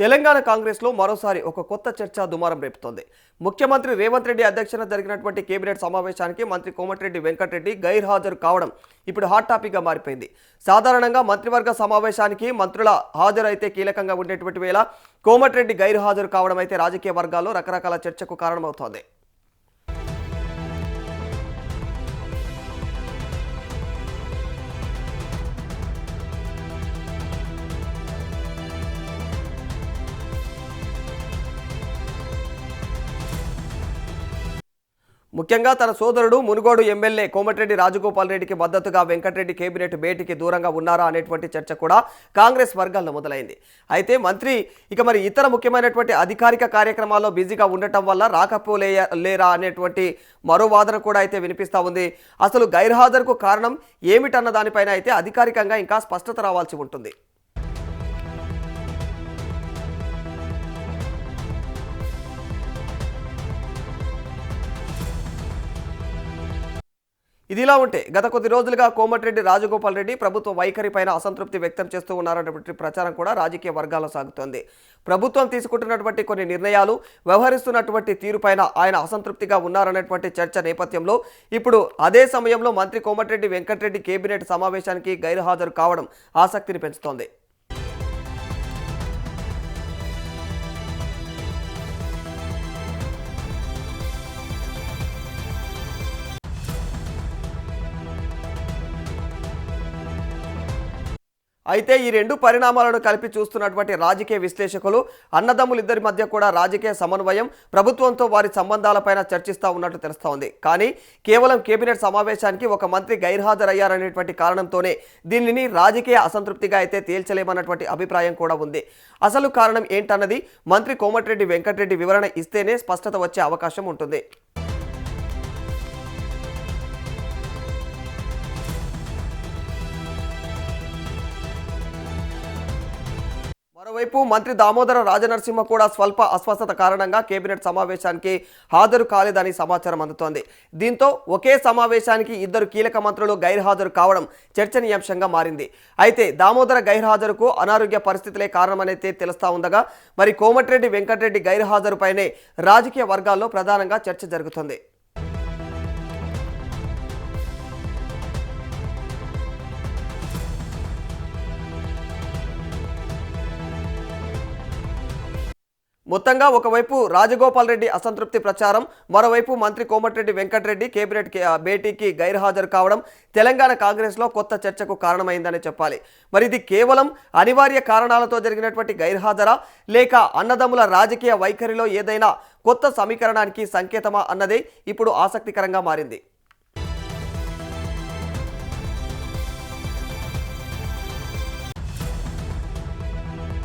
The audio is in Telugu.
తెలంగాణ కాంగ్రెస్లో మరోసారి ఒక కొత్త చర్చ దుమారం రేపుతోంది. ముఖ్యమంత్రి రేవంత్ రెడ్డి అధ్యక్షతన జరిగినటువంటి కేబినెట్ సమావేశానికి మంత్రి కోమటిరెడ్డి వెంకటరెడ్డి గైర్హాజరు కావడం ఇప్పుడు హాట్ టాపిక్గా మారిపోయింది. సాధారణంగా మంత్రివర్గ సమావేశానికి మంత్రుల హాజరు అయితే కీలకంగా ఉండేటువంటి వేళ కోమటిరెడ్డి గైర్హాజరు కావడం అయితే రాజకీయ వర్గాల్లో రకరకాల చర్చకు కారణమవుతోంది. ముఖ్యంగా తన సోదరుడు మునుగోడు ఎమ్మెల్యే కోమటిరెడ్డి రాజగోపాల్ రెడ్డికి మద్దతుగా వెంకటరెడ్డి కేబినెట్ భేటీకి దూరంగా ఉన్నారా అనేటువంటి చర్చ కూడా కాంగ్రెస్ వర్గాల్లో మొదలైంది. అయితే మంత్రి మరి ఇతర ముఖ్యమైనటువంటి అధికారిక కార్యక్రమాల్లో బిజీగా ఉండటం వల్ల రాకపోలేరా అనేటువంటి మరో వాదన కూడా అయితే వినిపిస్తూ ఉంది. అసలు గైర్హాజరుకు కారణం ఏమిటన్న దానిపైన అయితే అధికారికంగా ఇంకా స్పష్టత రావాల్సి ఉంటుంది. ఇదిలా ఉంటే గత కొద్ది రోజులుగా కోమటిరెడ్డి రాజగోపాల్ రెడ్డి ప్రభుత్వ వైఖరిపైన అసంతృప్తి వ్యక్తం చేస్తూ ఉన్నారన్నటువంటి ప్రచారం కూడా రాజకీయ వర్గాల్లో సాగుతోంది. ప్రభుత్వం తీసుకుంటున్నటువంటి కొన్ని నిర్ణయాలు, వ్యవహరిస్తున్నటువంటి తీరుపైన ఆయన అసంతృప్తిగా ఉన్నారన్నటువంటి చర్చ నేపథ్యంలో ఇప్పుడు అదే సమయంలో మంత్రి కోమటిరెడ్డి వెంకటరెడ్డి కేబినెట్ సమావేశానికి గైర్హాజరు కావడం ఆసక్తిని పెంచుతోంది. అయితే ఈ రెండు పరిణామాలను కలిపి చూస్తున్నటువంటి రాజకీయ విశ్లేషకులు అన్నదమ్ములిద్దరి మధ్య కూడా రాజకీయ సమన్వయం, ప్రభుత్వంతో వారి సంబంధాలపైన చర్చిస్తూ ఉన్నట్టు తెలుస్తోంది. కానీ కేవలం కేబినెట్ సమావేశానికి ఒక మంత్రి గైర్హాజరయ్యారనేటువంటి కారణంతోనే దీనిని రాజకీయ అసంతృప్తిగా అయితే తేల్చలేమన్నటువంటి అభిప్రాయం కూడా ఉంది. అసలు కారణం ఏంటన్నది మంత్రి కోమటిరెడ్డి వెంకటరెడ్డి వివరణ ఇస్తేనే స్పష్టత వచ్చే అవకాశం ఉంటుంది. మరోవైపు మంత్రి దామోదర రాజనరసింహ కూడా స్వల్ప అస్వస్థత కారణంగా కేబినెట్ సమావేశానికి హాజరు కాలేదని సమాచారం అందుతోంది. దీంతో ఒకే సమావేశానికి ఇద్దరు కీలక మంత్రులు గైర్హాజరు కావడం చర్చనీయాంశంగా మారింది. అయితే దామోదర గైర్హాజరుకు అనారోగ్య పరిస్థితులే కారణమనైతే తెలుస్తా ఉండగా మరి కోమటిరెడ్డి వెంకటరెడ్డి గైర్హాజరుపైనే రాజకీయ వర్గాల్లో ప్రధానంగా చర్చ జరుగుతుంది. మొత్తంగా ఒకవైపు రాజగోపాల్ రెడ్డి అసంతృప్తి ప్రచారం, మరోవైపు మంత్రి కోమటిరెడ్డి వెంకటరెడ్డి కేబినెట్ భేటీకి గైర్హాజరు కావడం తెలంగాణ కాంగ్రెస్లో కొత్త చర్చకు కారణమైందని చెప్పాలి. మరి ఇది కేవలం అనివార్య కారణాలతో జరిగినటువంటి గైర్హాజరా, లేక అన్నదమ్ముల రాజకీయ వైఖరిలో ఏదైనా కొత్త సమీకరణానికి సంకేతమా అన్నదే ఇప్పుడు ఆసక్తికరంగా మారింది.